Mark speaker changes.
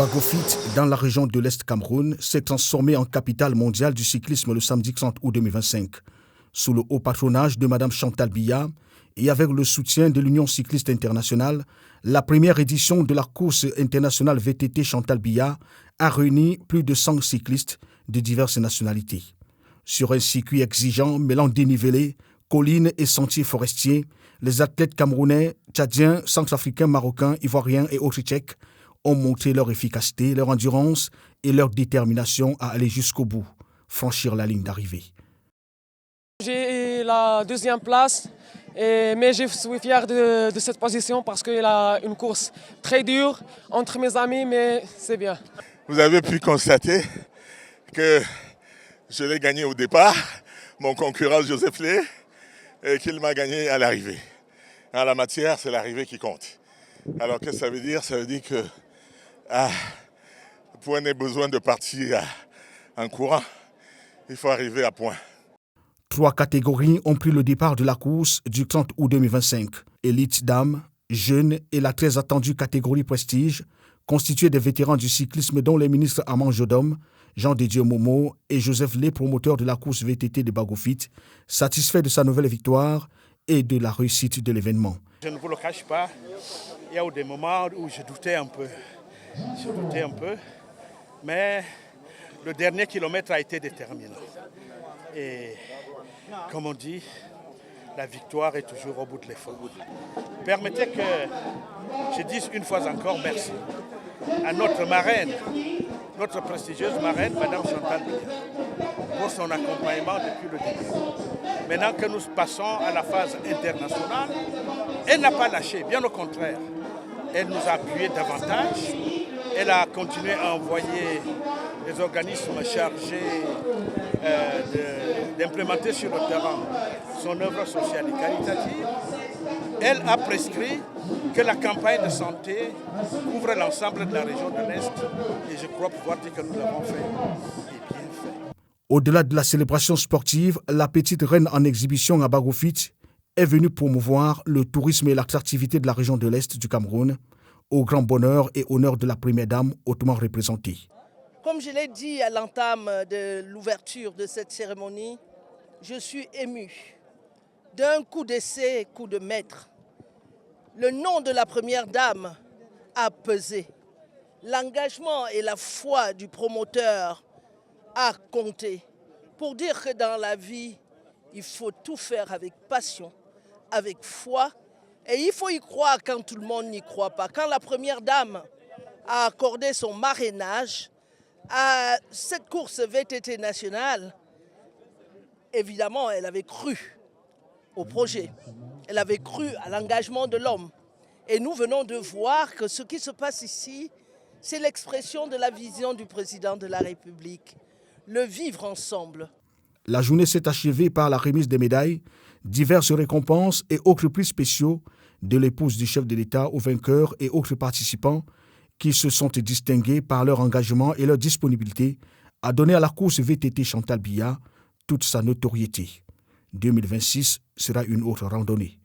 Speaker 1: Bagofit, dans la région de l'Est Cameroun, s'est transformé en capitale mondiale du cyclisme le samedi 30 août 2025. Sous le haut patronage de Mme Chantal Biya et avec le soutien de l'Union cycliste internationale, la première édition de la course internationale VTT Chantal Biya a réuni plus de 100 cyclistes de diverses nationalités. Sur un circuit exigeant mêlant dénivelé, collines et sentiers forestiers, les athlètes camerounais, tchadiens, centrafricains, marocains, ivoiriens et autres tchèques ont montré leur efficacité, leur endurance et leur détermination à aller jusqu'au bout, franchir la ligne d'arrivée.
Speaker 2: J'ai la deuxième place, mais je suis fier de cette position parce qu'il a une course très dure entre mes amis, mais c'est bien.
Speaker 3: Vous avez pu constater que je l'ai gagné au départ, mon concurrent Joseph Lé, et qu'il m'a gagné à l'arrivée. En la matière, c'est l'arrivée qui compte. Alors qu'est-ce que ça veut dire? Ça veut dire que point n'est besoin de partir en courant. Il faut arriver à point.
Speaker 1: 3 catégories ont pris le départ de la course du 30 août 2025. Élite dames, jeunes et la très attendue catégorie prestige, constituée des vétérans du cyclisme dont les ministres Armand Jodom, Jean Dédieu Momo et Joseph Lé, promoteur de la course VTT de Bagofit, satisfait de sa nouvelle victoire et de la réussite de l'événement.
Speaker 4: Je ne vous le cache pas, il y a eu des moments où je doutais un peu. Mais le dernier kilomètre a été déterminant. Et comme on dit, la victoire est toujours au bout de l'effort. Permettez que je dise une fois encore merci à notre marraine, notre prestigieuse marraine, Mme Chantal Biya, pour son accompagnement depuis le début. Maintenant que nous passons à la phase internationale, elle n'a pas lâché, bien au contraire. Elle nous a appuyé davantage. Elle a continué à envoyer des organismes chargés d'implémenter sur le terrain son œuvre sociale et caritative. Elle a prescrit que la campagne de santé couvre l'ensemble de la région de l'Est et je crois pouvoir dire que nous l'avons fait et bien fait.
Speaker 1: Au-delà de la célébration sportive, la petite reine en exhibition à Bagofit est venue promouvoir le tourisme et l'attractivité de la région de l'Est du Cameroun, au grand bonheur et honneur de la première dame hautement représentée.
Speaker 5: Comme je l'ai dit à l'entame de l'ouverture de cette cérémonie, je suis ému. D'un coup d'essai, coup de maître. Le nom de la première dame a pesé. L'engagement et la foi du promoteur a compté. Pour dire que dans la vie, il faut tout faire avec passion, avec foi. Et il faut y croire quand tout le monde n'y croit pas. Quand la première dame a accordé son marrainage à cette course VTT nationale, évidemment, elle avait cru au projet. Elle avait cru à l'engagement de l'homme. Et nous venons de voir que ce qui se passe ici, c'est l'expression de la vision du président de la République. Le vivre ensemble.
Speaker 1: La journée s'est achevée par la remise des médailles, diverses récompenses et autres prix spéciaux de l'épouse du chef de l'État aux vainqueurs et autres participants qui se sont distingués par leur engagement et leur disponibilité à donner à la course VTT Chantal Biya toute sa notoriété. 2026 sera une autre randonnée.